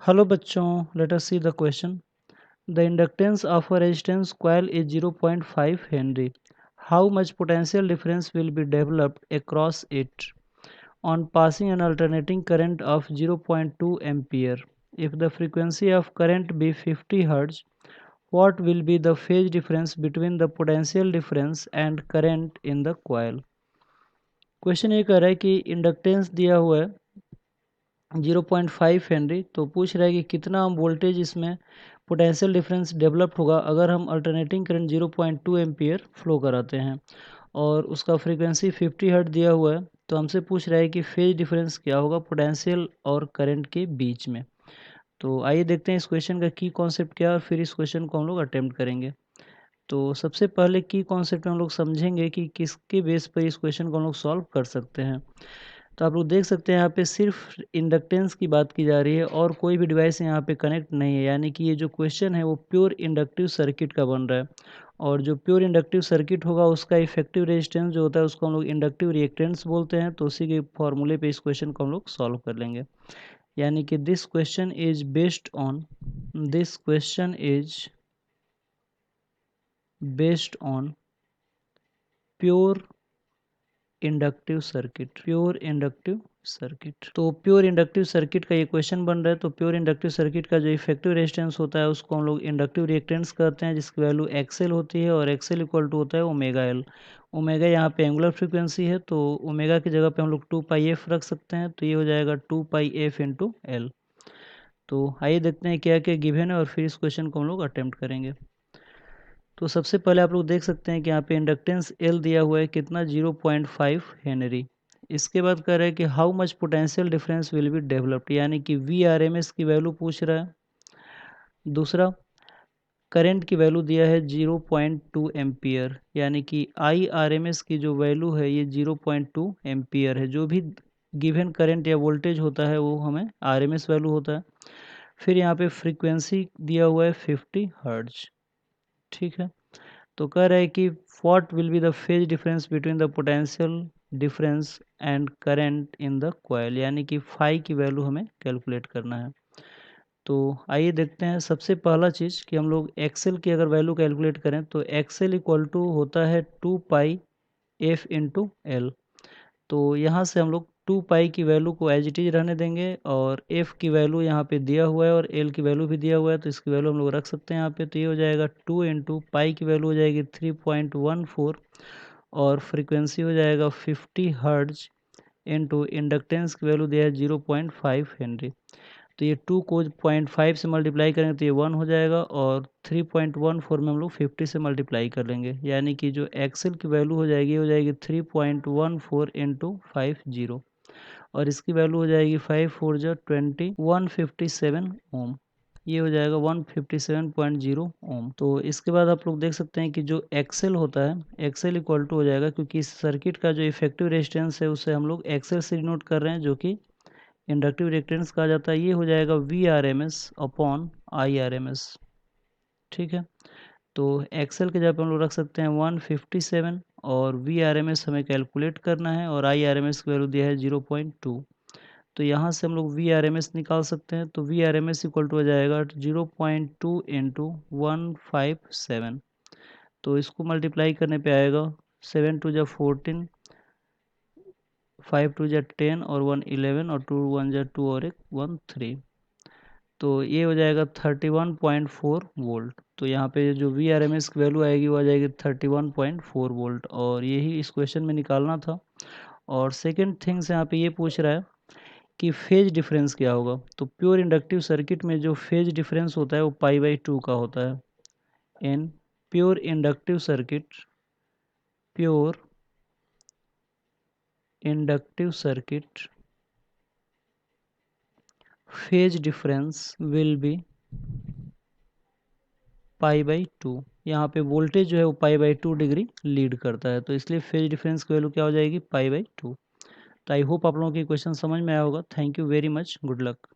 Hello bachchon, let us see the question. The inductance of a resistance coil is 0.5 Henry. How much potential difference will be developed across it on passing an alternating current of 0.2 ampere? If the frequency of current be 50 Hz, what will be the phase difference between the potential difference and current in the coil? Question ये कह रहा है कि inductance दिया हुआ है 0.5 Henry, तो पूछ रहा है कि कितना वोल्टेज इसमें पोटेंशियल डिफरेंस डेवलप होगा अगर हम अल्टरनेटिंग करंट 0.2 एम्पियर फ्लो कराते हैं और उसका फ्रीक्वेंसी 50 हर्ट्ज दिया हुआ है। तो हमसे पूछ रहा है कि फेज डिफरेंस क्या होगा पोटेंशियल और करंट के बीच में। तो आइए देखते हैं इस क्वेश्चन का की कॉन्सेप्ट क्या है और फिर इस क्वेश्चन को हम लोग अटेम्प्ट करेंगे। तो सबसे पहले की कॉन्सेप्ट हम लोग समझेंगे कि किसके बेस पर इस क्वेश्चन को हम लोग सॉल्व कर सकते हैं। तो आप लोग देख सकते हैं यहाँ पे सिर्फ इंडक्टेंस की बात की जा रही है और कोई भी डिवाइस यहाँ पे कनेक्ट नहीं है, यानी कि ये जो क्वेश्चन है वो प्योर इंडक्टिव सर्किट का बन रहा है। और जो प्योर इंडक्टिव सर्किट होगा उसका इफेक्टिव रेजिस्टेंस जो होता है उसको हम लोग इंडक्टिव रिएक्टेंस बोलते हैं। तो उसी के फॉर्मूले पे इस क्वेश्चन को हम लोग सॉल्व कर लेंगे। यानी कि this question is based on pure inductive circuit. तो प्योर इंडक्टिव सर्किट का ये क्वेश्चन बन रहा है। तो प्योर इंडक्टिव सर्किट का जो इफेक्टिव रेजिस्टेंस होता है उसको हम लोग इंडक्टिव रिएक्टेंस कहते हैं, जिसकी वैल्यू एक्सएल होती है और एक्सएल इक्वल टू होता है ओमेगा एल। ओमेगा यहाँ पे एंगुलर फ्रीक्वेंसी है, तो ओमेगा की जगह पे हम लोग 2πf रख सकते हैं। तो ये हो जाएगा 2πf इंटू एल। तो आइए देखते हैं क्या क्या गिवन है और फिर इस क्वेश्चन को हम लोग अटेम्प्ट करेंगे। तो सबसे पहले आप लोग देख सकते हैं कि यहाँ पे इंडक्टेंस एल दिया हुआ है कितना 0.5 हेनरी। इसके बाद कह रहा है कि how much potential difference will be developed, यानी कि वी आर एम एस की वैल्यू पूछ रहा है। दूसरा, करंट की वैल्यू दिया है 0.2 एम्पियर, यानी कि आई आर एम एस की जो वैल्यू है ये 0.2 एम्पियर है। जो भी गिवन करंट या वोल्टेज होता है वो हमें आर एम एस वैल्यू होता है। फिर यहाँ पे फ्रीक्वेंसी दिया हुआ है 50 हर्ट्ज। ठीक है, तो कह रहा है कि what will be the phase difference between the potential difference and current in the coil, यानी कि फाई की वैल्यू हमें कैलकुलेट करना है। तो आइए देखते हैं। सबसे पहला चीज़ कि हम लोग एक्सेल की अगर वैल्यू कैलकुलेट करें तो एक्सेल इक्वल टू होता है 2πf इंटू एल। तो यहाँ से हम लोग 2π की वैल्यू को एज इट इज रहने देंगे और f की वैल्यू यहाँ पे दिया हुआ है और l की वैल्यू भी दिया हुआ है, तो इसकी वैल्यू हम लोग रख सकते हैं यहाँ पे। तो ये हो जाएगा 2 इंटू पाई की वैल्यू हो जाएगी 3.14 और फ्रीक्वेंसी हो जाएगा 50 हर्ट्ज इंटू इंडक्टेंस की वैल्यू दिया है 0.5 हेनरी। तो ये 2 को 0.5 से मल्टीप्लाई करेंगे तो ये 1 हो जाएगा और 3.14 में हम लोग 50 से मल्टीप्लाई कर लेंगे, यानी कि जो एक्सेल की वैल्यू हो जाएगी 3.14 इंटू 50 और इसकी वैल्यू हो जाएगी 5 4 जा 20 157 ओम। ये हो जाएगा 157.0 ओम। तो इसके बाद आप लोग देख सकते हैं कि जो एक्सेल होता है एक्सेल इक्वल टू हो जाएगा, क्योंकि इस सर्किट का जो इफेक्टिव रेजिस्टेंस है उसे हम लोग एक्सेल से डिनोट कर रहे हैं, जो कि इंडक्टिव रिएक्टेंस कहा जाता है। ये हो जाएगा V R M S upon I R M S. ठीक है, तो एक्सेल के जगह पे हम लोग रख सकते हैं 157 और वी आर एम एस हमें कैलकुलेट करना है और आई आर एम एस की वैल्यू दिया है 0.2। तो यहाँ से हम लोग वी आर एम एस निकाल सकते हैं। तो V R M S equal to हो जाएगा 0.2 इंटू 157। तो इसको मल्टीप्लाई करने पे आएगा 7 2 जा 14, 5 2 जा 10 और 1 11 और 2 1 जा 2 और 1 3। तो ये हो जाएगा 31.4 वोल्ट। तो यहाँ पे जो वी आर एम एस की वैल्यू आएगी वो आ जाएगी 31.4 वोल्ट और यही इस क्वेश्चन में निकालना था। और सेकेंड थिंग्स यहाँ पे ये पूछ रहा है कि फेज डिफरेंस क्या होगा। तो प्योर इंडक्टिव सर्किट में जो फेज डिफरेंस होता है वो π/2 का होता है। In pure inductive circuit phase difference will be π/2। यहाँ पे वोल्टेज जो है वो π/2 डिग्री लीड करता है, तो इसलिए फेज डिफरेंस की वैल्यू क्या हो जाएगी π/2। तो आई होप आप लोगों की क्वेश्चन समझ में आया होगा। Thank you very much, good luck.